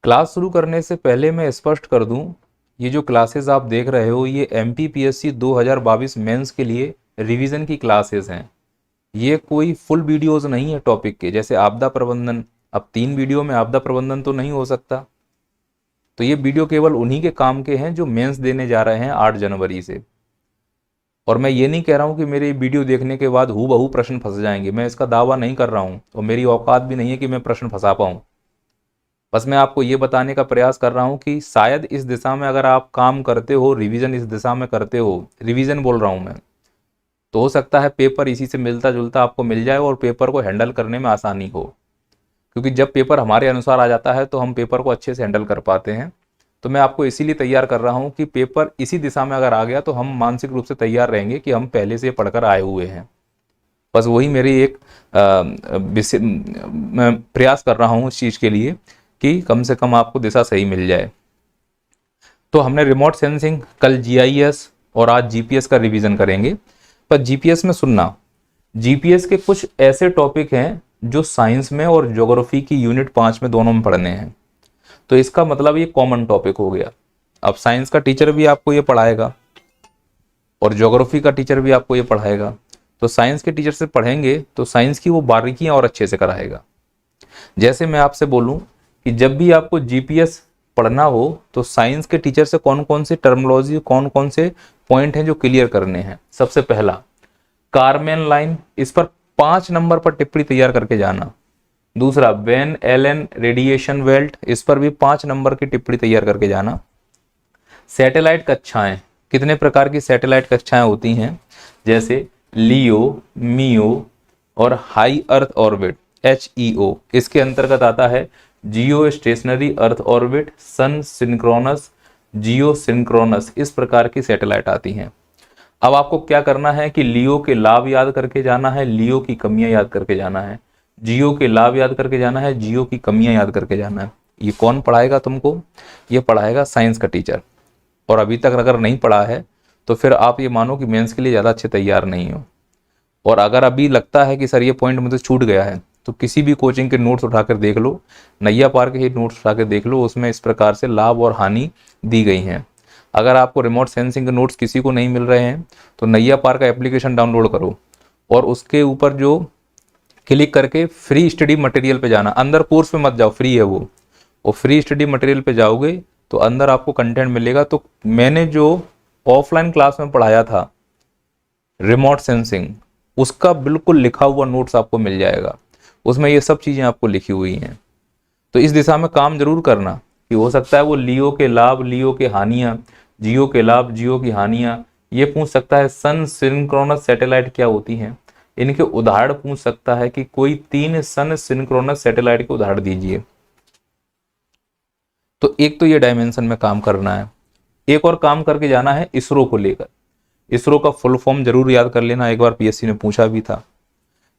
Class शुरू करने से पहले मैं स्पष्ट कर दूं, ये जो क्लासेस आप देख रहे हो ये MPPSC 2022 मेंस के लिए रिवीजन की क्लासेस हैं। ये कोई फुल वीडियोस नहीं है टॉपिक के, जैसे आपदा प्रबंधन। अब 3 वीडियो में आपदा प्रबंधन तो नहीं हो सकता, तो ये वीडियो केवल उन्हीं के काम के हैं जो मेंस देने जा रहे हैं 8 जनवरी से। और मैं ये नहीं कह रहा हूँ कि मेरे वीडियो देखने के बाद हूबहू प्रश्न फंस जाएंगे, मैं इसका दावा नहीं कर रहा हूँ और मेरी औकात भी नहीं है कि मैं प्रश्न फंसा पाऊँ। बस मैं आपको ये बताने का प्रयास कर रहा हूँ कि शायद इस दिशा में अगर आप काम करते हो, रिवीजन इस दिशा में करते हो, रिवीजन बोल रहा हूँ मैं, तो हो सकता है पेपर इसी से मिलता जुलता आपको मिल जाए और पेपर को हैंडल करने में आसानी हो। क्योंकि जब पेपर हमारे अनुसार आ जाता है तो हम पेपर को अच्छे से हैंडल कर पाते हैं। तो मैं आपको इसीलिए तैयार कर रहा हूँ कि पेपर इसी दिशा में अगर आ गया तो हम मानसिक रूप से तैयार रहेंगे कि हम पहले से पढ़कर आए हुए हैं। बस वही मेरी एक मैं प्रयास कर रहा हूँ इस चीज़ के लिए कि कम से कम आपको दिशा सही मिल जाए। तो हमने रिमोट सेंसिंग, कल GIS और आज GPS का रिवीजन करेंगे। पर GPS में सुनना, GPS के कुछ ऐसे टॉपिक हैं जो साइंस में और ज्योग्राफी की यूनिट 5 में दोनों में पढ़ने हैं। तो इसका मतलब ये कॉमन टॉपिक हो गया। अब साइंस का टीचर भी आपको ये पढ़ाएगा और ज्योग्राफी का टीचर भी आपको ये पढ़ाएगा। तो साइंस के टीचर से पढ़ेंगे तो साइंस की वो बारीकियां और अच्छे से कराएगा। जैसे मैं आपसे बोलूं कि जब भी आपको GPS पढ़ना हो तो साइंस के टीचर से कौन कौन सी टर्मिनोलॉजी, कौन कौन से पॉइंट हैं जो क्लियर करने हैं। सबसे पहला कारमेन लाइन, इस पर 5 नंबर पर टिप्पणी तैयार करके जाना। दूसरा वेन एलन रेडिएशन बेल्ट, इस पर भी 5 नंबर की टिप्पणी तैयार करके जाना। सैटेलाइट कक्षाएं, कितने प्रकार की सैटेलाइट कक्षाएं होती हैं, जैसे लियो, मियो और हाई अर्थ ऑर्बिट HEO। इसके अंतर्गत आता है जियो स्टेशनरी अर्थ ऑर्बिट, सन सिंक्रोनस, जियो सिंक्रोनस, इस प्रकार की सैटेलाइट आती हैं। अब आपको क्या करना है कि लियो के लाभ याद करके जाना है, लियो की कमियां याद करके जाना है, जियो के लाभ याद करके जाना है, जियो की कमियां याद करके जाना है। ये कौन पढ़ाएगा तुमको? ये पढ़ाएगा साइंस का टीचर। और अभी तक अगर नहीं पढ़ा है तो फिर आप ये मानो कि मेंस के लिए ज़्यादा अच्छे तैयार नहीं हो। और अगर अभी लगता है कि सर ये पॉइंट मुझे छूट गया है तो किसी भी कोचिंग के नोट्स उठाकर देख लो, नैया पार के ही नोट्स उठाकर देख लो, उसमें इस प्रकार से लाभ और हानि दी गई हैं। अगर आपको रिमोट सेंसिंग के नोट्स किसी को नहीं मिल रहे हैं तो नैया पार का एप्लीकेशन डाउनलोड करो और उसके ऊपर जो क्लिक करके फ्री स्टडी मटेरियल पे जाना, अंदर कोर्स में मत जाओ, फ्री है वो, और फ्री स्टडी मटेरियल पे जाओगे तो अंदर आपको कंटेंट मिलेगा। तो मैंने जो ऑफलाइन क्लास में पढ़ाया था रिमोट सेंसिंग, उसका बिल्कुल लिखा हुआ नोट्स आपको मिल जाएगा, उसमें ये सब चीज़ें आपको लिखी हुई हैं। तो इस दिशा में काम जरूर करना कि हो सकता है वो लियो के लाभ, लियो के हानियाँ, जियो के लाभ, जियो की हानियाँ, ये पूछ सकता है सन सिंक्रोनस सैटेलाइट क्या होती हैं, इनके उदाहरण पूछ सकता है कि कोई 3 सन सिंक्रोनस सैटेलाइट के उदाहरण दीजिए। तो एक तो ये डायमेंशन में काम करना है। एक और काम करके जाना है इसरो को लेकर। इसरो का फुल फॉर्म जरूर याद कर लेना, एक बार PSC ने पूछा भी था।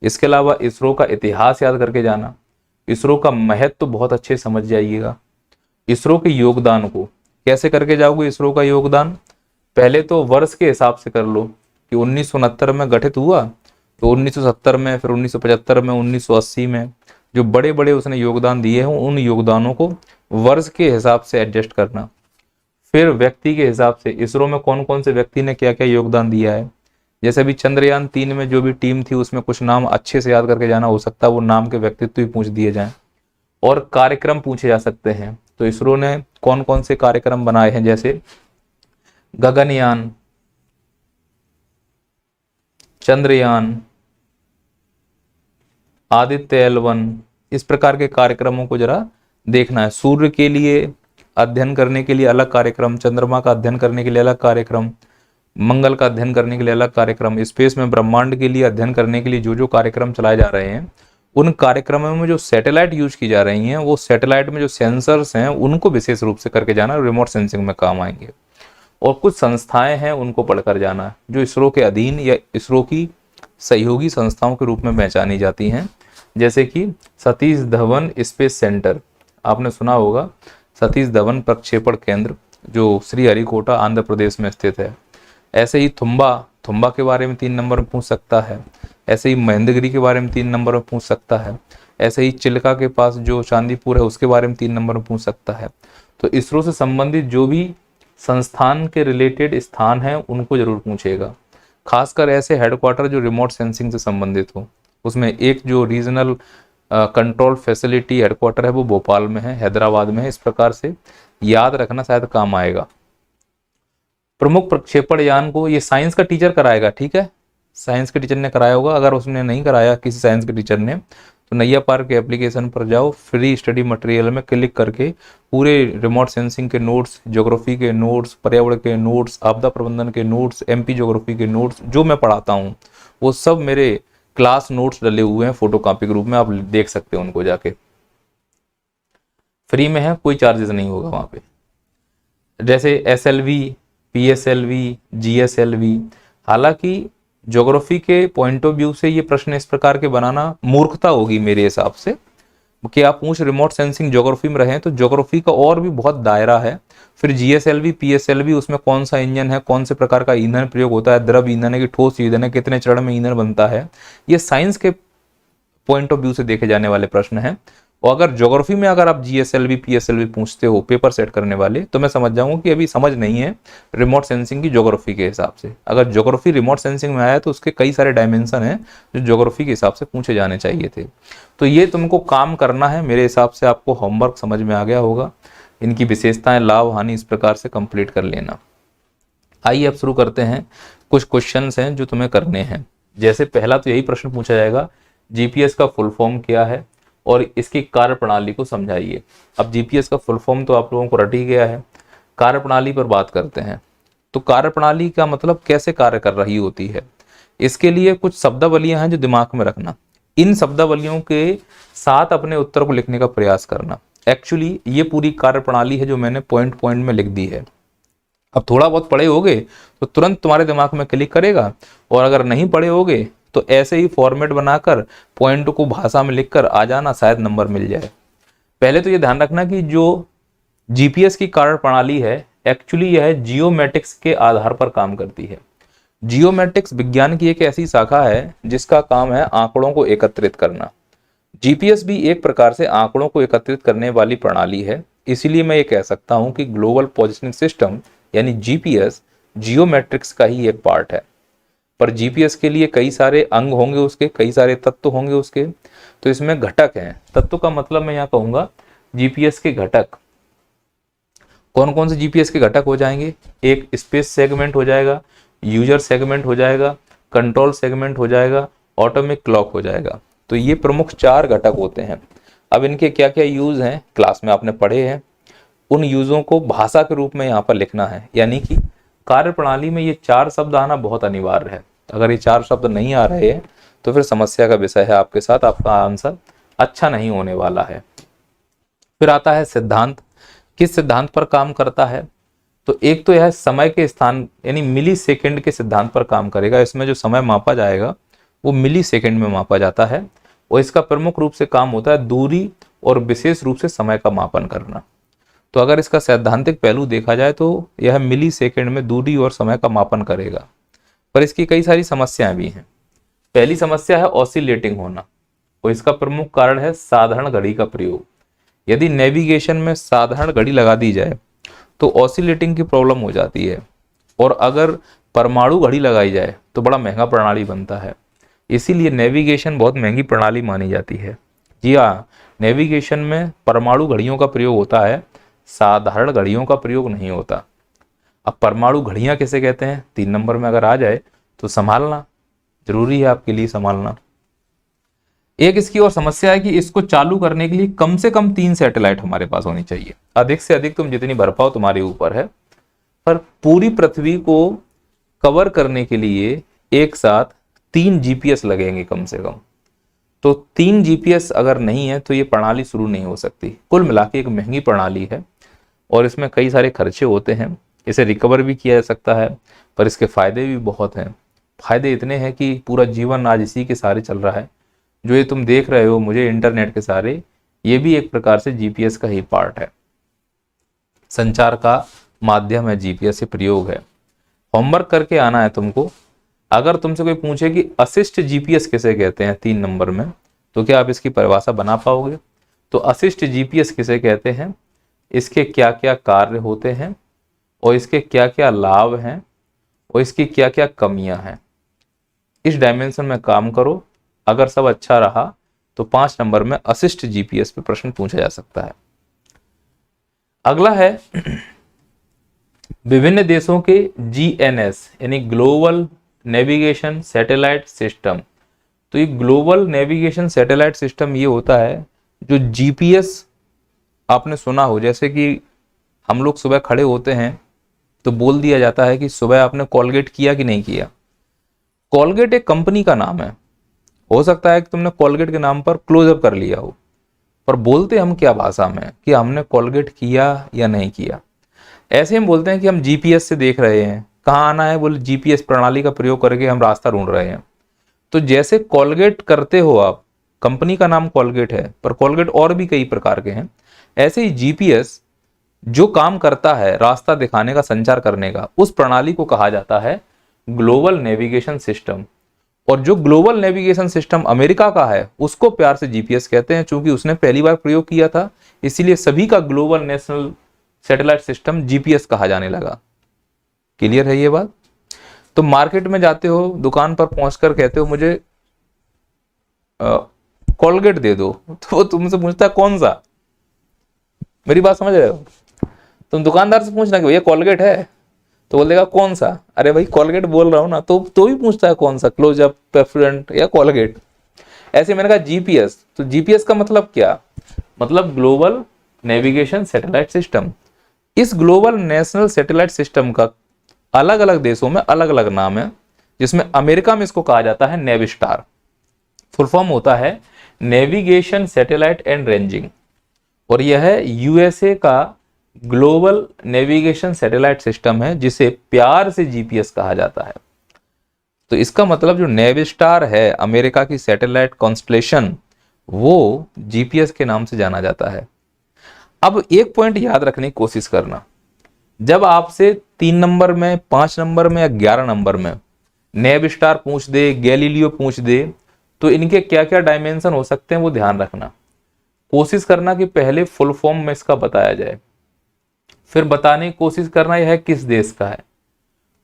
इसके अलावा इसरो का इतिहास याद करके जाना, इसरो का महत्व तो बहुत अच्छे समझ जाइएगा। इसरो के योगदान को कैसे करके जाओगे, इसरो का योगदान पहले तो वर्ष के हिसाब से कर लो कि 1969 में गठित हुआ तो 1970 में, फिर 1975 में, 1980 में, जो बड़े बड़े उसने योगदान दिए हैं उन योगदानों को वर्ष के हिसाब से एडजस्ट करना। फिर व्यक्ति के हिसाब से इसरो में कौन कौन से व्यक्ति ने क्या क्या योगदान दिया है, जैसे अभी चंद्रयान 3 में जो भी टीम थी उसमें कुछ नाम अच्छे से याद करके जाना, हो सकता है वो नाम के व्यक्तित्व भी पूछ दिए जाएं और कार्यक्रम पूछे जा सकते हैं। तो इसरो ने कौन कौन से कार्यक्रम बनाए हैं, जैसे गगनयान, चंद्रयान, आदित्य L1, इस प्रकार के कार्यक्रमों को जरा देखना है। सूर्य के लिए अध्ययन करने के लिए अलग कार्यक्रम, चंद्रमा का अध्ययन करने के लिए अलग कार्यक्रम, मंगल का अध्ययन करने के लिए अलग कार्यक्रम, स्पेस में ब्रह्मांड के लिए अध्ययन करने के लिए जो जो कार्यक्रम चलाए जा रहे हैं, उन कार्यक्रमों में जो सैटेलाइट यूज की जा रही हैं वो सैटेलाइट में जो सेंसर्स हैं उनको विशेष रूप से करके जाना, रिमोट सेंसिंग में काम आएंगे। और कुछ संस्थाएं हैं उनको पढ़कर जाना जो इसरो के अधीन या इसरो की सहयोगी संस्थाओं के रूप में पहचानी जाती हैं, जैसे कि सतीश धवन स्पेस सेंटर, आपने सुना होगा, सतीश धवन प्रक्षेपण केंद्र जो श्रीहरिकोटा आंध्र प्रदेश में स्थित है। ऐसे ही थुम्बा के बारे में 3 नंबर में पूछ सकता है। ऐसे ही महेंद्रगिरी के बारे में 3 नंबर में पूछ सकता है। ऐसे ही चिल्का के पास जो चांदीपुर है उसके बारे में 3 नंबर में पूछ सकता है। तो इसरो से संबंधित जो भी संस्थान के रिलेटेड स्थान हैं उनको जरूर पूछेगा, खासकर ऐसे हेडक्वार्टर जो रिमोट सेंसिंग से संबंधित हो। उसमें एक जो रीजनल कंट्रोल फैसिलिटी हेडक्वार्टर है वो भोपाल में है, हैदराबाद में है। इस प्रकार से याद रखना शायद काम आएगा। प्रमुख प्रक्षेपण यान को, ये साइंस का टीचर कराएगा, ठीक है, साइंस के टीचर ने कराया होगा। अगर उसने नहीं कराया किसी साइंस के टीचर ने, तो नैया पार्क के एप्लीकेशन पर जाओ, फ्री स्टडी मटेरियल में क्लिक करके पूरे रिमोट सेंसिंग के नोट्स, ज्योग्राफी के नोट्स, पर्यावरण के नोट्स, आपदा प्रबंधन के नोट्स, एमपी ज्योग्राफी के नोट्स जो मैं पढ़ाता हूँ वो सब मेरे क्लास नोट्स डले हुए हैं फोटो कॉपी के रूप में, आप देख सकते हो उनको जाके। फ्री में है, कोई चार्जेस नहीं होगा वहाँ पे। जैसे SLV, PSLV, GSLV, हालांकि ज्योग्राफी के पॉइंट ऑफ व्यू से ये प्रश्न इस प्रकार के बनाना मूर्खता होगी मेरे हिसाब से, कि आप पूछ रिमोट सेंसिंग ज्योग्राफी में रहे, तो ज्योग्राफी का और भी बहुत दायरा है। फिर GSLV, PSLV, उसमें कौन सा इंजन है, कौन से प्रकार का ईंधन प्रयोग होता है, द्रव ईंधन है कि ठोस ईंधन है, कितने चरण में ईंधन बनता है, ये साइंस के पॉइंट ऑफ व्यू से देखे जाने वाले प्रश्न हैं। और अगर ज्योग्राफी में अगर आप GSLV, PSLV पूछते हो पेपर सेट करने वाले, तो मैं समझ जाऊंगा कि अभी समझ नहीं है रिमोट सेंसिंग की ज्योग्राफी के हिसाब से। अगर ज्योग्राफी रिमोट सेंसिंग में आया तो उसके कई सारे डायमेंशन हैं जो ज्योग्राफी के हिसाब से पूछे जाने चाहिए थे। तो ये तुमको काम करना है, मेरे हिसाब से आपको होमवर्क समझ में आ गया होगा। इनकी विशेषताएं, लाभ, हानि इस प्रकार से कंप्लीट कर लेना। आइए अब शुरू करते हैं। कुछ क्वेश्चंस हैं जो तुम्हें करने हैं। जैसे पहला तो यही प्रश्न पूछा जाएगा, जीपीएस का फुल फॉर्म क्या है और इसकी कार्यप्रणाली को समझाइए। अब जीपीएस का फुल फॉर्म तो आप लोगों को रट ही गया है, कार्यप्रणाली पर बात करते हैं। तो कार्यप्रणाली का मतलब कैसे कार्य कर रही होती है, इसके लिए कुछ शब्दावलियां हैं जो दिमाग में रखना। इन शब्दावलियों के साथ अपने उत्तर को लिखने का प्रयास करना। एक्चुअली ये पूरी कार्यप्रणाली है जो मैंने पॉइंट पॉइंट में लिख दी है। अब थोड़ा बहुत पढ़े होगे तो तुरंत तुम्हारे दिमाग में क्लिक करेगा, और अगर नहीं पढ़े होगे तो ऐसे ही फॉर्मेट बनाकर पॉइंट को भाषा में लिखकर आ जाना, शायद नंबर मिल जाए। पहले तो ये ध्यान रखना कि जो जीपीएस की कार्यप्रणाली है एक्चुअली यह जियोमेट्रिक्स के आधार पर काम करती है। जियोमेट्रिक्स विज्ञान की एक ऐसी शाखा है जिसका काम है आंकड़ों को एकत्रित करना। जीपीएस भी एक प्रकार से आंकड़ों को एकत्रित करने वाली प्रणाली है। इसीलिए मैं ये कह सकता हूं कि ग्लोबल पोजिशनिंग सिस्टम यानी जीपीएस जियोमेट्रिक्स का ही एक पार्ट है। पर जीपीएस के लिए कई सारे अंग होंगे, उसके कई सारे तत्व होंगे उसके, तो इसमें घटक हैं। तत्व का मतलब मैं यहाँ कहूंगा जीपीएस के घटक। कौन कौन से जीपीएस के घटक हो जाएंगे? एक स्पेस सेगमेंट हो जाएगा, यूजर सेगमेंट हो जाएगा, कंट्रोल सेगमेंट हो जाएगा, ऑटोमिक क्लॉक हो जाएगा। तो ये प्रमुख 4 घटक होते हैं। अब इनके क्या क्या यूज हैं क्लास में आपने पढ़े हैं, उन यूजों को भाषा के रूप में यहाँ पर लिखना है। यानी कि कार्यप्रणाली में ये 4 शब्द आना बहुत अनिवार्य है। अगर ये 4 शब्द नहीं आ रहे हैं तो फिर समस्या का विषय है आपके साथ, आपका आंसर अच्छा नहीं होने वाला है। फिर आता है सिद्धांत। किस सिद्धांत पर काम करता है? तो एक तो यह समय के स्थान यानी मिली सेकेंड के सिद्धांत पर काम करेगा। इसमें जो समय मापा जाएगा वो मिली सेकेंड में मापा जाता है, और इसका प्रमुख रूप से काम होता है दूरी और विशेष रूप से समय का मापन करना। तो अगर इसका सैद्धांतिक पहलू देखा जाए तो यह मिली सेकेंड में दूरी और समय का मापन करेगा। पर इसकी कई सारी समस्याएं भी हैं। पहली समस्या है ऑसिलेटिंग होना, और इसका प्रमुख कारण है साधारण घड़ी का प्रयोग। यदि नेविगेशन में साधारण घड़ी लगा दी जाए तो ऑसिलेटिंग की प्रॉब्लम हो जाती है, और अगर परमाणु घड़ी लगाई जाए तो बड़ा महंगा प्रणाली बनता है। इसीलिए नेविगेशन बहुत महंगी प्रणाली मानी जाती है। जी हाँ, नेविगेशन में परमाणु घड़ियों का प्रयोग होता है, साधारण घड़ियों का प्रयोग नहीं होता। अब परमाणु घड़ियां किसे कहते हैं 3 नंबर में अगर आ जाए तो संभालना जरूरी है, आपके लिए संभालना। एक इसकी और समस्या है कि इसको चालू करने के लिए कम से कम 3 सैटेलाइट हमारे पास होनी चाहिए। अधिक से अधिक तुम जितनी भर पाओ तुम्हारे ऊपर है, पर पूरी पृथ्वी को कवर करने के लिए एक साथ 3 जीपीएस लगेंगे कम से कम। तो 3 जीपीएस अगर नहीं है तो ये प्रणाली शुरू नहीं हो सकती। कुल मिला के एक महंगी प्रणाली है और इसमें कई सारे खर्चे होते हैं। इसे रिकवर भी किया जा सकता है, पर इसके फायदे भी बहुत हैं। फायदे इतने हैं कि पूरा जीवन आज इसी के सहारे चल रहा है। जो ये तुम देख रहे हो मुझे इंटरनेट के सहारे, ये भी एक प्रकार से जीपीएस का ही पार्ट है, संचार का माध्यम है, जीपीएस से प्रयोग है। होमवर्क करके आना है तुमको। अगर तुमसे कोई पूछे कि असिस्ट जीपीएस किसे कहते हैं 3 नंबर में, तो क्या आप इसकी परिभाषा बना पाओगे? तो असिस्ट जीपीएस किसे कहते हैं, इसके क्या क्या कार्य होते हैं, और इसके क्या क्या लाभ हैं, और इसकी क्या क्या कमियां हैं, इस डायमेंशन में काम करो। अगर सब अच्छा रहा तो 5 नंबर में असिस्ट जीपीएस पे प्रश्न पूछा जा सकता है। अगला है विभिन्न देशों के जीएनएस यानी ग्लोबल नेविगेशन सैटेलाइट सिस्टम। तो ये ग्लोबल नेविगेशन सैटेलाइट सिस्टम ये होता है जो जीपीएस, आपने सुना हो जैसे कि हम लोग सुबह खड़े होते हैं तो बोल दिया जाता है कि सुबह आपने कॉलगेट किया कि नहीं किया। कॉलगेट एक कंपनी का नाम है, हो सकता है कि तुमने कॉलगेट के नाम पर क्लोजअप कर लिया हो, पर बोलते हम क्या भाषा में कि हमने कॉलगेट किया या नहीं किया। ऐसे हम बोलते हैं कि हम जीपीएस से देख रहे हैं कहाँ आना है, बोले जीपीएस प्रणाली का प्रयोग करके हम रास्ता ढूंढ रहे हैं। तो जैसे कॉलगेट करते हो आप, कंपनी का नाम कॉलगेट है पर कॉलगेट और भी कई प्रकार के हैं, ऐसे ही जीपीएस जो काम करता है रास्ता दिखाने का, संचार करने का, उस प्रणाली को कहा जाता है ग्लोबल नेविगेशन सिस्टम। और जो ग्लोबल नेविगेशन सिस्टम अमेरिका का है उसको प्यार से जीपीएस कहते हैं, चूंकि उसने पहली बार प्रयोग किया था, इसीलिए सभी का global national satellite system GPS कहा जाने लगा। क्लियर है ये बात? तो मार्केट में जाते हो, दुकान पर पहुंचकर कहते हो मुझे कॉलगेट दे दो, तो वो तुमसे पूछता है कौन सा। मेरी बात समझ रहे हो? तुम दुकानदार से पूछना कि भैया कॉलगेट है, तो बोल देगा कौन सा। अरे भाई कॉलगेट बोल रहा हूं ना, तो भी पूछता है कौन सा, क्लोजअप, पेप्सोडेंट या कॉलगेट। ऐसे मैंने कहा जीपीएस, तो जीपीएस का मतलब क्या, मतलब ग्लोबल नेविगेशन सैटेलाइट सिस्टम। इस ग्लोबल नेशनल सैटेलाइट सिस्टम का अलग अलग देशों में अलग अलग नाम है, जिसमें अमेरिका में इसको कहा जाता है नेविस्टार। फुल फॉर्म होता है नेविगेशन सैटेलाइट एंड रेंजिंग, और यह यूएसए का ग्लोबल नेविगेशन सैटेलाइट सिस्टम है जिसे प्यार से जीपीएस कहा जाता है। तो इसका मतलब जो नेविस्टार है अमेरिका की सैटेलाइट कॉन्स्टलेशन, वो जीपीएस के नाम से जाना जाता है। अब एक पॉइंट याद रखने की कोशिश करना, जब आपसे 3 नंबर में, 5 नंबर में या 11 नंबर में नेविस्टार पूछ दे, गैलीलियो पूछ दे, तो इनके क्या क्या डायमेंशन हो सकते हैं वो ध्यान रखना। कोशिश करना कि पहले फुल फॉर्म में इसका बताया जाए, फिर बताने की कोशिश करना यह है किस देश का है।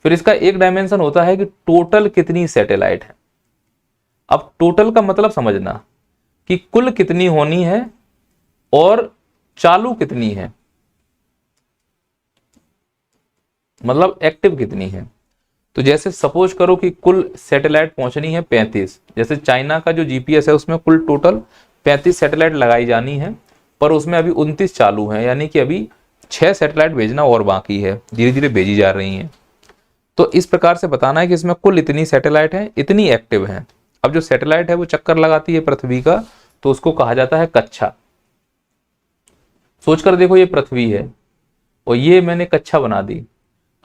फिर इसका एक डायमेंशन होता है कि टोटल कितनी सैटेलाइट है। अब टोटल का मतलब समझना कि कुल कितनी होनी है और चालू कितनी है, मतलब एक्टिव कितनी है। तो जैसे सपोज करो कि कुल सैटेलाइट पहुंचनी है 35, जैसे चाइना का जो जीपीएस है उसमें कुल टोटल 35 सैटेलाइट लगाई जानी है, पर उसमें अभी 29 चालू हैं, यानी कि अभी 6 सैटेलाइट भेजना और बाकी है, धीरे धीरे भेजी जा रही हैं। तो इस प्रकार से बताना है कि इसमें कुल इतनी सैटेलाइट है, इतनी एक्टिव हैं। अब जो सैटेलाइट है वो चक्कर लगाती है पृथ्वी का, तो उसको कहा जाता है कक्षा। सोच कर देखो ये पृथ्वी है और ये मैंने कक्षा बना दी।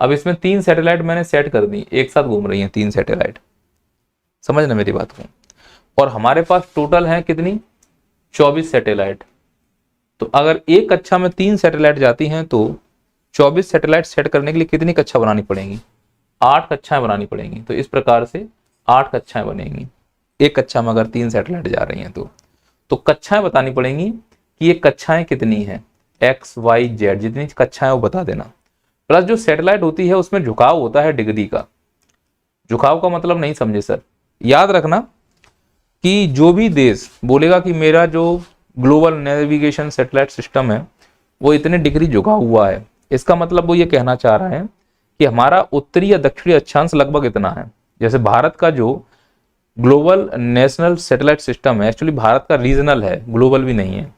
अब इसमें 3 सैटेलाइट मैंने सेट कर दी, एक साथ घूम रही हैं 3 सैटेलाइट, समझना मेरी बात को। और हमारे पास टोटल है कितनी, 24 सैटेलाइट। तो अगर एक कक्षा में 3 सैटेलाइट जाती हैं तो 24 सैटेलाइट सेट करने के लिए कितनी कक्षा बनानी पड़ेंगी, 8 कक्षाएं बनानी पड़ेंगी। तो इस प्रकार से 8 कक्षाएं बनेंगी एक कक्षा में अगर 3 सैटेलाइट जा रही हैं तो कक्षाएं बतानी पड़ेंगी कि ये कक्षाएं कितनी हैं, एक्स वाई जेड जितनी कक्षाएं वो बता देना। प्लस जो सैटेलाइट होती है उसमें झुकाव होता है डिग्री का। झुकाव का मतलब नहीं समझे सर, याद रखना कि जो भी देश बोलेगा कि मेरा जो ग्लोबल नेविगेशन सैटेलाइट सिस्टम है वो इतने डिग्री झुका हुआ है, इसका मतलब वो ये कहना चाह रहा है कि हमारा उत्तरी या दक्षिणी अक्षांश लगभग इतना है। जैसे भारत का जो ग्लोबल नेशनल सैटेलाइट सिस्टम है, एक्चुअली भारत का रीजनल है, ग्लोबल भी नहीं है,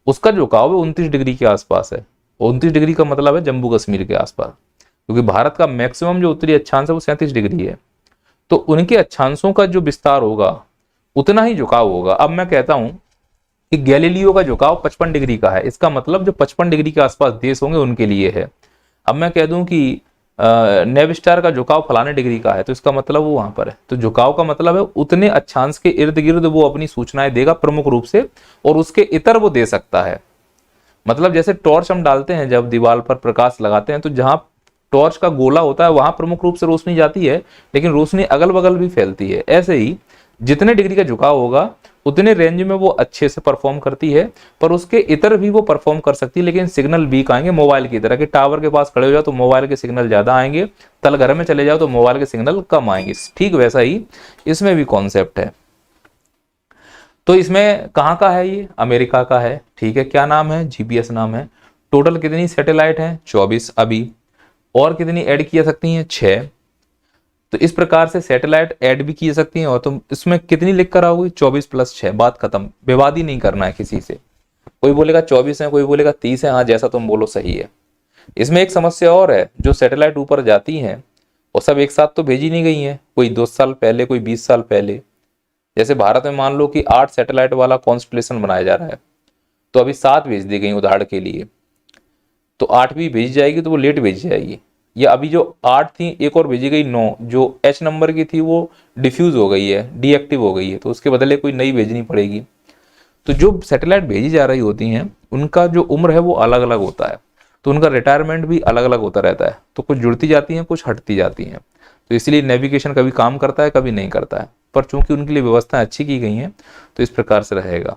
उसका झुकाव 29 डिग्री के आसपास है। 29 डिग्री का मतलब है जम्मू कश्मीर के आसपास, क्योंकि भारत का मैक्सिमम जो उत्तरी अक्षांश है वो 37 डिग्री है। तो उनके अक्षांशों का जो विस्तार होगा उतना ही झुकाव होगा। अब मैं कहता हूं कि गैलीलियो का झुकाव 55 डिग्री का है, इसका मतलब जो 55 डिग्री के आसपास देश होंगे उनके लिए है। अब मैं कह दूं कि नेविस्टार का झुकाव फलाने डिग्री का है, तो इसका मतलब वो वहां पर है। तो झुकाव का मतलब है उतने अक्षांश के इर्द गिर्द वो अपनी सूचनाएं देगा प्रमुख रूप से, और उसके इतर वो दे सकता है। मतलब जैसे टॉर्च हम डालते हैं, जब दीवार पर प्रकाश लगाते हैं तो जहां टॉर्च का गोला होता है वहां प्रमुख रूप से रोशनी जाती है, लेकिन रोशनी अगल बगल भी फैलती है। ऐसे ही जितने डिग्री का झुकाव होगा उतने रेंज में वो अच्छे से परफॉर्म करती है, पर उसके इतर भी वो परफॉर्म कर सकती है, लेकिन सिग्नल वीक आएंगे मोबाइल की तरह कि टावर के पास खड़े हो जाओ तो मोबाइल के सिग्नल ज़्यादा आएंगे, तल घर में चले जाओ तो मोबाइल के सिग्नल कम आएंगे। ठीक वैसा ही इसमें भी कॉन्सेप्ट है। तो इसमें कहाँ का है, ये अमेरिका का है। ठीक है, क्या नाम है, जीपीएस नाम है। टोटल कितनी सैटेलाइट है, 24 अभी, और कितनी ऐड की जा सकती हैं, 6। तो इस प्रकार से सैटेलाइट ऐड भी की जा सकती हैं। और तुम इसमें कितनी लिख कर आओगे, 24 + 6, बात खत्म। विवाद ही नहीं करना है किसी से, कोई बोलेगा 24 है, कोई बोलेगा 30 है, हाँ जैसा तुम बोलो सही है। इसमें एक समस्या और है, जो सैटेलाइट ऊपर जाती हैं वो सब एक साथ तो भेजी नहीं गई हैं, कोई 2 साल पहले, कोई 20 साल पहले। जैसे भारत में मान लो कि 8 सैटेलाइट वाला कॉन्स्टलेशन बनाया जा रहा है, तो अभी 7 भेज दी गई उदाहरण के लिए, तो 8वीं भेजी जाएगी तो वो लेट भेजी जाएगी। या अभी जो 8 थी, एक और भेजी गई 9, जो H नंबर की थी वो डिफ्यूज हो गई है, डीएक्टिव हो गई है, तो उसके बदले कोई नई भेजनी पड़ेगी। तो जो सैटेलाइट भेजी जा रही होती हैं उनका जो उम्र है वो अलग अलग होता है, तो उनका रिटायरमेंट भी अलग अलग होता रहता है। तो कुछ जुड़ती जाती हैं, कुछ हटती जाती हैं, तो इसलिए नेविगेशन कभी काम करता है, कभी नहीं करता है। पर चूंकि उनके लिए व्यवस्था अच्छी की गई हैं तो इस प्रकार से रहेगा।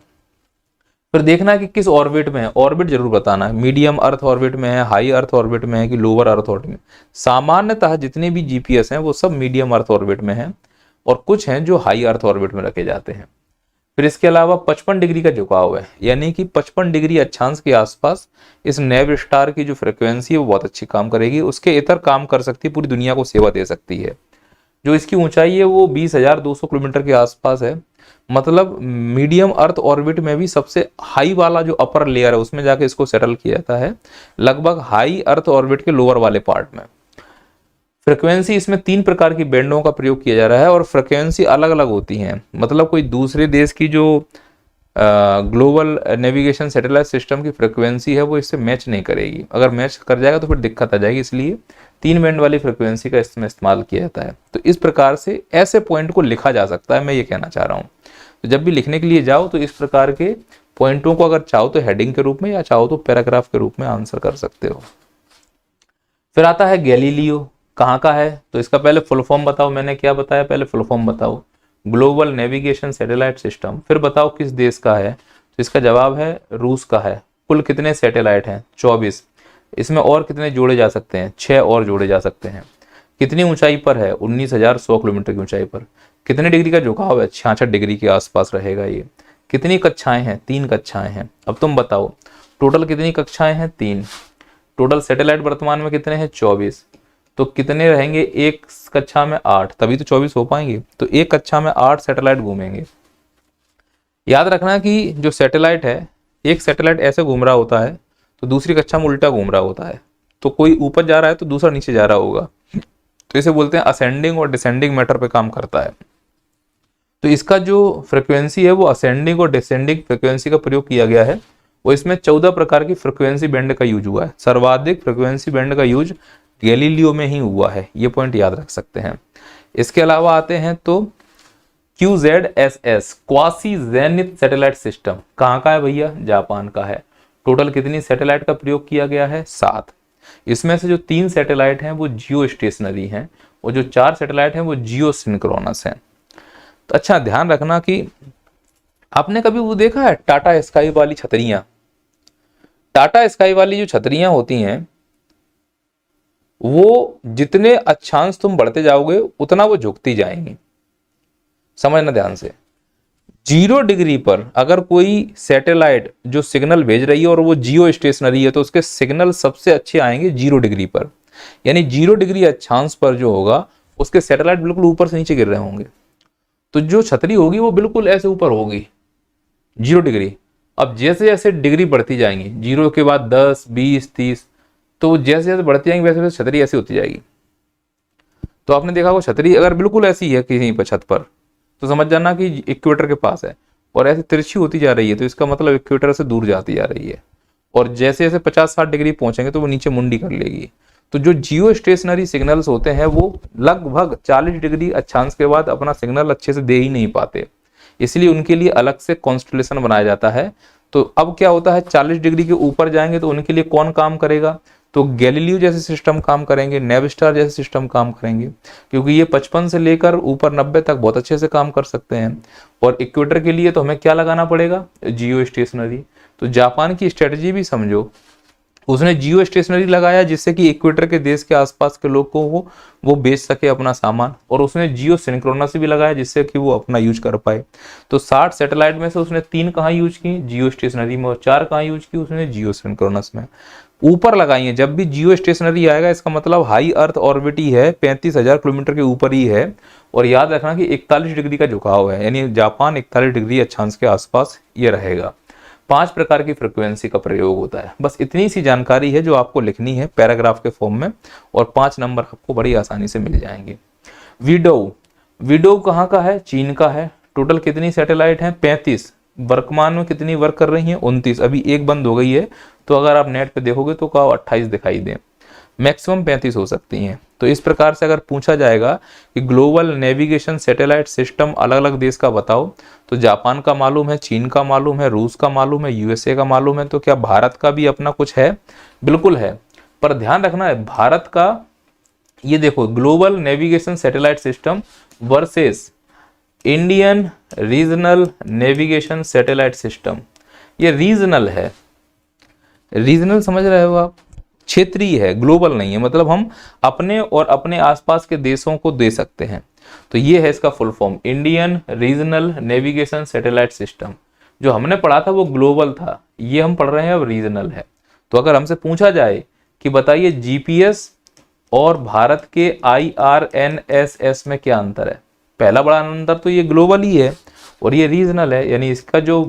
फिर देखना है कि किस ऑर्बिट में है, ऑर्बिट जरूर बताना है, मीडियम अर्थ ऑर्बिट में है, हाई अर्थ ऑर्बिट में है कि लोअर अर्थ ऑर्बिट में। सामान्यतः जितने भी जीपीएस हैं वो सब मीडियम अर्थ ऑर्बिट में हैं, और कुछ हैं जो हाई अर्थ ऑर्बिट में रखे जाते हैं। फिर इसके अलावा 55 डिग्री का झुकाव है, यानी कि 55 डिग्री अक्षांश के आसपास इस नेव स्टार की जो फ्रिक्वेंसी है वो बहुत अच्छी काम करेगी, उसके इतर काम कर सकती है, पूरी दुनिया को सेवा दे सकती है। जो इसकी ऊंचाई है वो 20,200 किलोमीटर के आसपास है। मतलब मीडियम अर्थ ऑर्बिट में भी सबसे हाई वाला जो अपर लेयर है उसमें जाके इसको सेटल किया जाता है, लगभग हाई अर्थ ऑर्बिट के लोअर वाले पार्ट में। फ्रिक्वेंसी इसमें 3 प्रकार की बैंडों का प्रयोग किया जा रहा है, और फ्रिक्वेंसी अलग अलग होती हैं। मतलब कोई दूसरे देश की जो ग्लोबल नेविगेशन सैटेलाइट सिस्टम की फ्रिक्वेंसी है वो इससे मैच नहीं करेगी, अगर मैच कर जाएगा तो फिर दिक्कत आ जाएगी, इसलिए 3 बैंड वाली फ्रिक्वेंसी का इसमें इस्तेमाल किया जाता है। तो इस प्रकार से ऐसे पॉइंट को लिखा जा सकता है, मैं ये कहना चाह रहा हूँ। तो जब भी लिखने के लिए जाओ तो इस प्रकार के पॉइंटों को अगर चाहो तो हेडिंग के रूप में, या चाहो तो पैराग्राफ के रूप में आंसर कर सकते हो। फिर आता है गैलीलियो, कहाँ का है, तो इसका पहले फुल फॉर्म बताओ। मैंने क्या बताया, पहले फुल फॉर्म बताओ, ग्लोबल नेविगेशन सैटेलाइट सिस्टम। फिर बताओ किस देश का है, तो इसका जवाब है रूस का है। कुल कितने सैटेलाइट हैं, 24। इसमें और कितने जोड़े जा सकते हैं, 6 और जोड़े जा सकते हैं। कितनी ऊंचाई पर है, 19,100 किलोमीटर की ऊंचाई पर। कितने डिग्री का झुकाव है, 66 डिग्री के आसपास रहेगा ये। कितनी कक्षाएं हैं, 3 कक्षाएं हैं। अब तुम बताओ टोटल कितनी कक्षाएं हैं, 3। टोटल सैटेलाइट वर्तमान में कितने हैं, 24। तो कितने रहेंगे, एक कक्षा में 8, तभी तो 24 हो पाएंगे। तो एक कक्षा में 8 सैटेलाइट घूमेंगे। याद रखना कि जो सैटेलाइट है, एक सैटेलाइट ऐसे घूम रहा होता है तो दूसरी कक्षा में उल्टा घूम रहा होता है, तो कोई ऊपर जा रहा है तो दूसरा नीचे जा रहा होगा, तो इसे बोलते हैं असेंडिंग और डिसेंडिंग मैटर पे काम करता है। तो इसका जो फ्रिक्वेंसी है वो असेंडिंग और डिसेंडिंग फ्रिक्वेंसी का प्रयोग किया गया है, वो इसमें 14 प्रकार की फ्रिक्वेंसी बैंड का यूज हुआ है। सर्वाधिक फ्रिक्वेंसी बैंड का यूज गैलीलियो में ही हुआ है, ये पॉइंट याद रख सकते हैं। इसके अलावा आते हैं तो QZSS quasi zenith satellite system, कहाँ का है भैया, जापान का है। टोटल कितनी सैटेलाइट का प्रयोग किया गया है, 7। इसमें से जो 3 सैटेलाइट हैं वो जियो स्टेशनरी हैं, और जो 4 सैटेलाइट हैं वो जियो सिंक्रोनस हैं। तो अच्छा ध्यान रखना कि आपने कभी वो देखा है टाटा स्काई वाली छतरियां। टाटा स्काई वाली जो छतरियां होती हैं वो जितने अक्षांश तुम बढ़ते जाओगे उतना वो झुकती जाएंगी, समझना ध्यान से। 0 डिग्री पर अगर कोई सैटेलाइट जो सिग्नल भेज रही है और वो जियो स्टेशनरी है तो उसके सिग्नल सबसे अच्छे आएंगे 0 डिग्री पर, यानी 0 डिग्री अक्षांश पर जो होगा उसके सैटेलाइट बिल्कुल ऊपर से नीचे गिर रहे होंगे। तो जो छतरी होगी वो बिल्कुल ऐसे ऊपर होगी 0 डिग्री। अब जैसे जैसे डिग्री बढ़ती जाएंगी, 0 के बाद 10, 20, 30, तो जैसे जैसे बढ़ती जाएंगी वैसे वैसे छतरी ऐसी होती जाएगी। तो आपने देखा वो छतरी अगर बिल्कुल ऐसी है कहीं पर छत पर तो समझ जाना कि इक्वेटर के पास है, और ऐसे तिरछी होती जा रही है तो इसका मतलब इक्वेटर से दूर जाती जा रही है, और जैसे जैसे 50-60 डिग्री पहुंचेंगे तो वो नीचे मुंडी कर लेगी। तो जो जियो स्टेशनरी सिग्नल्स होते हैं वो लगभग 40 डिग्री अक्षांश के बाद अपना सिग्नल अच्छे से दे ही नहीं पाते, इसलिए उनके लिए अलग से कॉन्स्टलेशन बनाया जाता है। तो अब क्या होता है, 40 डिग्री के ऊपर जाएंगे तो उनके लिए कौन काम करेगा, तो गैलीलियो जैसे सिस्टम काम करेंगे, नेवस्टार जैसे सिस्टम काम करेंगे, क्योंकि ये 55 से लेकर ऊपर 90 तक बहुत अच्छे से काम कर सकते हैं। और इक्वेटर के लिए तो हमें क्या लगाना पड़ेगा, जियो स्टेशनरी। तो जापान की स्ट्रेटजी भी समझो, उसने जियो स्टेशनरी लगाया जिससे कि इक्वेटर के देश के आसपास के लोग को वो बेच सके अपना सामान, और उसने जियो सिंक्रोनस भी लगाया जिससे कि वो अपना यूज कर पाए। तो 60 सैटेलाइट में से उसने 3 कहाँ यूज की, जियो स्टेशनरी में, और 4 कहाँ यूज की उसने, जियो सिंक्रोनस में। ऊपर लगाई है, जब भी जियो स्टेशनरी आएगा इसका मतलब हाई अर्थ ऑर्बिट ही है, 35,000 किलोमीटर के ऊपर ही है। और याद रखना कि 41 डिग्री का झुकाव है, यानी जापान 41 डिग्री अक्षांश के आसपास ये रहेगा। 5 प्रकार की फ्रिक्वेंसी का प्रयोग होता है। बस इतनी सी जानकारी है जो आपको लिखनी है पैराग्राफ के फॉर्म में, और 5 नंबर आपको बड़ी आसानी से मिल जाएंगे। विडो कहाँ का है, चीन का है। टोटल कितनी सैटेलाइट हैं, 35। वर्तमान में कितनी वर्क कर रही हैं, 29। अभी एक बंद हो गई है, तो अगर आप नेट पे देखोगे तो क्या 28 दिखाई दे, मैक्सिमम 35 हो सकती हैं। तो इस प्रकार से अगर पूछा जाएगा कि ग्लोबल नेविगेशन सैटेलाइट सिस्टम अलग अलग देश का बताओ, तो जापान का मालूम है, चीन का मालूम है, रूस का मालूम है, यूएसए का मालूम है। तो क्या भारत का भी अपना कुछ है, बिल्कुल है। पर ध्यान रखना है भारत का, ये देखो global navigation satellite system versus Indian regional navigation satellite system. ये रीजनल है, रीजनल समझ रहे हो आप, क्षेत्रीय है, ग्लोबल नहीं है। मतलब हम अपने और अपने आसपास के देशों को दे सकते हैं। तो ये है इसका full form, Indian regional navigation satellite system. जो हमने पढ़ा था वो ग्लोबल था, ये हम पढ़ रहे हैं अब रीजनल है। तो अगर हमसे पूछा जाए कि बताइए जीपीएस और भारत के IRNSS में क्या अंतर है, पहला बड़ा अंतर तो ये ग्लोबल ही है और ये रीजनल है, यानी इसका जो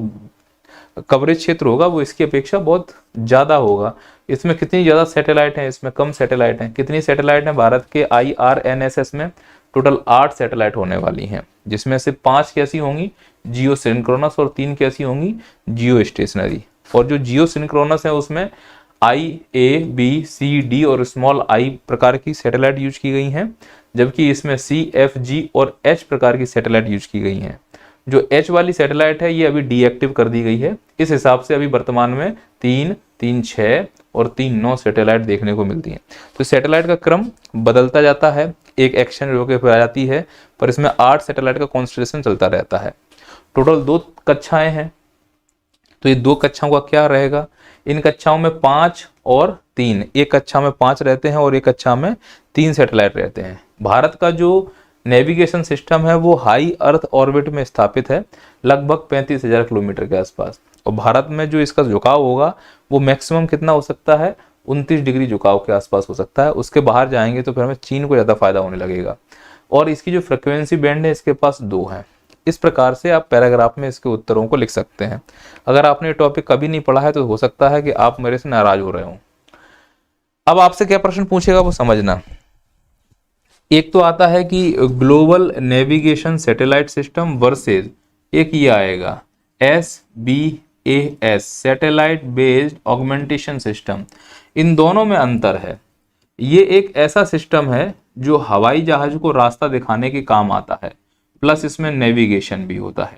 कवरेज क्षेत्र होगा वो इसकी अपेक्षा बहुत ज़्यादा होगा। इसमें कितनी ज़्यादा सैटेलाइट हैं, इसमें कम सैटेलाइट हैं। कितनी सैटेलाइट हैं भारत के IRNSS में, टोटल 8 सैटेलाइट होने वाली हैं, जिसमें से 5 कैसी होंगी, जियो सिंक्रोनस, और 3 कैसी होंगी, जियो स्टेशनरी। और जो जियो सिंक्रोनस है उसमें I, A, B, C, D और स्मॉल I प्रकार की सैटेलाइट यूज की गई हैं, जबकि इसमें C, F, G और H प्रकार की सैटेलाइट यूज की गई हैं। जो H वाली सैटेलाइट है ये अभी डीएक्टिव कर दी गई है। इस हिसाब से अभी वर्तमान में 3, 3, 6 और 3, 9 सैटेलाइट देखने को मिलती हैं। तो सैटेलाइट का क्रम बदलता जाता है, एक एक्शन होकर फिर आ जाती है, पर इसमें 8 सैटेलाइट का कॉन्स्टलेशन चलता रहता है। टोटल 2 कक्षाएं हैं, तो ये 2 कक्षाओं का क्या रहेगा, इन कक्षाओं में 5 और 3, एक कक्षा में 5 रहते हैं और एक कक्षा में 3 सैटेलाइट रहते हैं। भारत का जो नेविगेशन सिस्टम है वो हाई अर्थ ऑर्बिट में स्थापित है, लगभग 35,000 किलोमीटर के आसपास। और भारत में जो इसका झुकाव होगा वो मैक्सिमम कितना हो सकता है, 29 डिग्री झुकाव के आसपास हो सकता है। उसके बाहर जाएंगे तो फिर हमें चीन को ज़्यादा फायदा होने लगेगा। और इसकी जो फ्रिक्वेंसी बैंड है इसके पास 2 हैं। इस प्रकार से आप पैराग्राफ में इसके उत्तरों को लिख सकते हैं। अगर आपने ये टॉपिक कभी नहीं पढ़ा है तो हो सकता है कि आप मेरे से नाराज हो रहे हो। अब आपसे क्या प्रश्न पूछेगा वो समझना। एक तो आता है कि global navigation satellite system versus, एक ये आएगा SBAS satellite based augmentation system. इन दोनों में अंतर है। ये एक ऐसा सिस्टम है जो हवाई जहाज को रास्ता दिखाने के काम आता है, प्लस इसमें नेविगेशन भी होता है।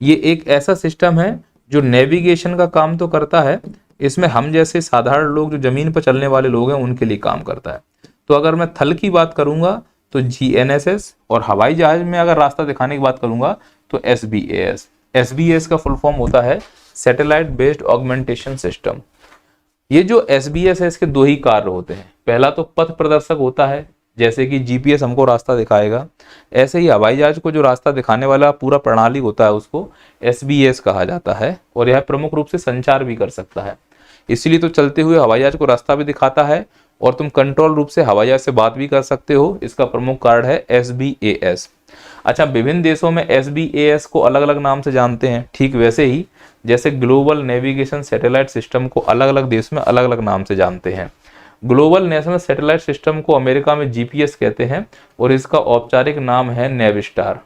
ये एक ऐसा सिस्टम है जो नेविगेशन का काम तो करता है, इसमें हम जैसे साधारण लोग जो जमीन पर चलने वाले लोग हैं उनके लिए काम करता है। तो अगर मैं थल की बात करूंगा तो GNSS, और हवाई जहाज में अगर रास्ता दिखाने की बात करूंगा तो SBAS। SBAS का फुल फॉर्म होता है सैटेलाइट बेस्ड ऑगमेंटेशन सिस्टम। ये जो SBAS है इसके 2 ही कार्य होते हैं। पहला तो पथ प्रदर्शक होता है, जैसे कि GPS हमको रास्ता दिखाएगा, ऐसे ही हवाई जहाज को जो रास्ता दिखाने वाला पूरा प्रणाली होता है उसको SBAS कहा जाता है। और यह प्रमुख रूप से संचार भी कर सकता है, इसीलिए तो चलते हुए हवाई जहाज को रास्ता भी दिखाता है और तुम कंट्रोल रूप से हवाई जहाज से बात भी कर सकते हो। इसका प्रमुख कार्ड है SBAS। अच्छा, विभिन्न देशों में SBAS को अलग अलग नाम से जानते हैं, ठीक वैसे ही जैसे ग्लोबल नेविगेशन सैटेलाइट सिस्टम को अलग अलग देश में अलग अलग नाम से जानते हैं। ग्लोबल नेशनल सैटेलाइट सिस्टम को अमेरिका में GPS कहते हैं और इसका औपचारिक नाम है नेविस्टार।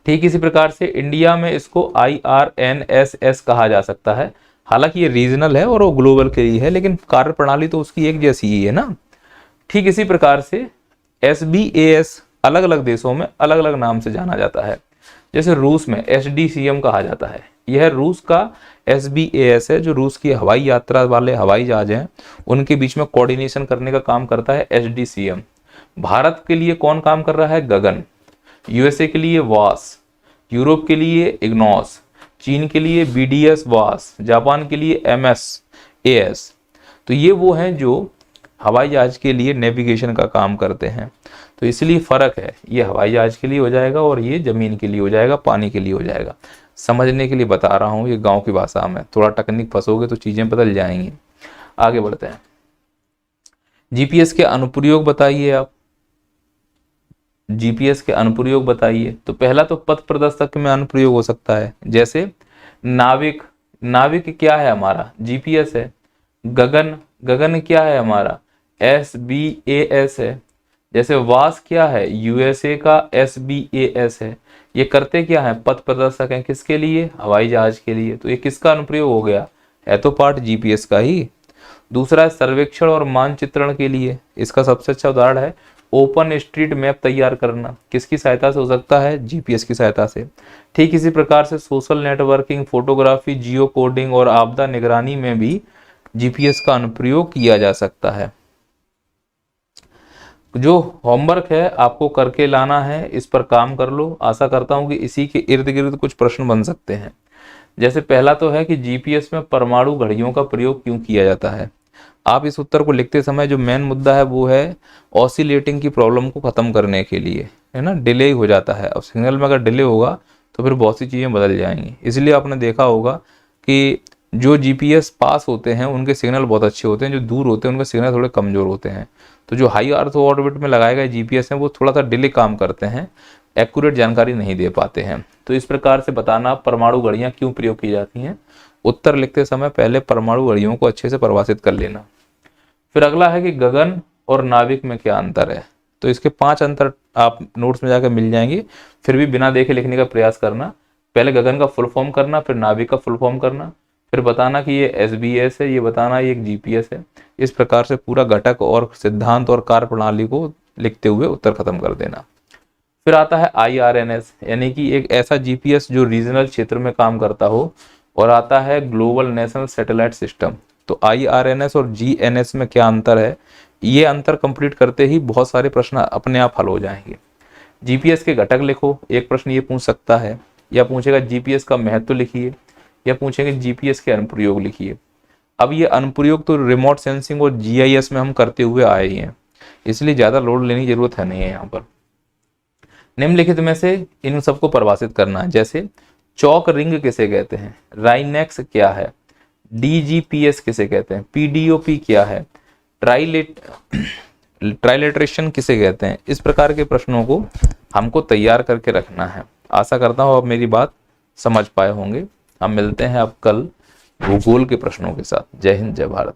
ठीक इसी प्रकार से इंडिया में इसको IRNSS कहा जा सकता है। हालांकि ये रीजनल है और वो ग्लोबल के लिए है, लेकिन कार्य प्रणाली तो उसकी एक जैसी ही है ना। ठीक इसी प्रकार से SBAS अलग अलग देशों में अलग अलग नाम से जाना जाता है। जैसे रूस में SDCM कहा जाता है, यह रूस का SBAS है, जो रूस की हवाई यात्रा वाले हवाई जहाज हैं उनके बीच में कोऑर्डिनेशन करने का काम करता है SDCM। भारत के लिए कौन काम कर रहा है? गगन। USA के लिए वास, यूरोप के लिए इग्नोस, चीन के लिए BDS वास, जापान के लिए MSAS। तो ये वो हैं जो हवाई जहाज के लिए नेविगेशन का काम करते हैं। तो इसलिए फर्क है, ये हवाई जहाज के लिए हो जाएगा और ये जमीन के लिए हो जाएगा, पानी के लिए हो जाएगा। समझने के लिए बता रहा हूँ, ये गांव की भाषा में, थोड़ा टेक्निक फंसोगे तो चीजें बदल जाएंगी। आगे बढ़ते हैं। GPS के अनुप्रयोग बताइए आप। GPS के अनुप्रयोग बताइए। तो पहला तो पथ प्रदर्शक में अनुप्रयोग हो सकता है, जैसे नाविक। नाविक क्या है हमारा? GPS है। गगन, गगन क्या है हमारा? SBAS है। जैसे वास क्या है? USA का SBAS है। ये करते क्या है? पथ प्रदर्शक है। किसके लिए? हवाई जहाज के लिए। तो ये किसका अनुप्रयोग हो गया? है तो पार्ट GPS का ही। दूसरा है सर्वेक्षण और मानचित्रण के लिए। इसका सबसे अच्छा उदाहरण है ओपन स्ट्रीट मैप तैयार करना। किसकी सहायता से हो सकता है? GPS की सहायता से। ठीक इसी प्रकार से सोशल नेटवर्किंग, फोटोग्राफी, जियो कोडिंग और आपदा निगरानी में भी GPS का अनुप्रयोग किया जा सकता है। जो होमवर्क है आपको करके लाना है, इस पर काम कर लो। आशा करता हूं कि इसी के इर्द गिर्द कुछ प्रश्न बन सकते हैं। जैसे पहला तो है कि GPS में परमाणु घड़ियों का प्रयोग क्यों किया जाता है। आप इस उत्तर को लिखते समय जो मेन मुद्दा है वो है ऑसिलेटिंग की प्रॉब्लम को खत्म करने के लिए, है ना। डिले हो जाता है, अब सिग्नल में अगर डिले होगा तो फिर बहुत सी चीजें बदल जाएंगी। इसलिए आपने देखा होगा कि जो GPS पास होते हैं उनके सिग्नल बहुत अच्छे होते हैं, जो दूर होते हैं उनके सिग्नल थोड़े कमजोर होते हैं। तो जो हाई अर्थ ऑर्बिट में लगाए गए GPS हैं वो थोड़ा सा डिले काम करते हैं, एक्यूरेट जानकारी नहीं दे पाते हैं। तो इस प्रकार से बताना परमाणु घड़ियां क्यों प्रयोग की जाती हैं। उत्तर लिखते समय पहले परमाणु घड़ियों को अच्छे से परिभाषित कर लेना। फिर अगला है कि गगन और नाविक में क्या अंतर है। तो इसके 5 अंतर आप नोट्स में जाकर मिल जाएंगे, फिर भी बिना देखे लिखने का प्रयास करना। पहले गगन का फुल फॉर्म करना, फिर नाविक का फुल फॉर्म करना, फिर बताना कि ये SBAS है, ये बताना ये एक GPS है। इस प्रकार से पूरा घटक और सिद्धांत और कार्य प्रणाली को लिखते हुए उत्तर खत्म कर देना। फिर आता है IRNS, यानी कि एक ऐसा GPS जो रीजनल क्षेत्र में काम करता हो, और आता है ग्लोबल नेशनल सैटेलाइट सिस्टम। तो IRNS और GNS में क्या अंतर है, ये अंतर कंप्लीट करते ही बहुत सारे प्रश्न अपने आप हल हो जाएंगे। GPS के घटक लिखो, एक प्रश्न ये पूछ सकता है, या पूछेगा GPS का महत्व लिखिए, या पूछेंगे GPS के अनुप्रयोग लिखिए। अब ये अनुप्रयोग तो रिमोट सेंसिंग और GIS में हम करते हुए आए ही हैं, इसलिए ज्यादा लोड लेने की जरूरत है नहीं है यहाँ पर। निम्नलिखित में से इन सबको परिभाषित करना है। जैसे चौक रिंग किसे कहते हैं, राइनेक्स क्या है, DGPS किसे कहते हैं, PDOP क्या है, ट्राइलेट्रेशन किसे कहते हैं। इस प्रकार के प्रश्नों को हमको तैयार करके रखना है। आशा करता हूँ आप मेरी बात समझ पाए होंगे। हम मिलते हैं अब कल भूगोल के प्रश्नों के साथ। जय हिंद, जय भारत।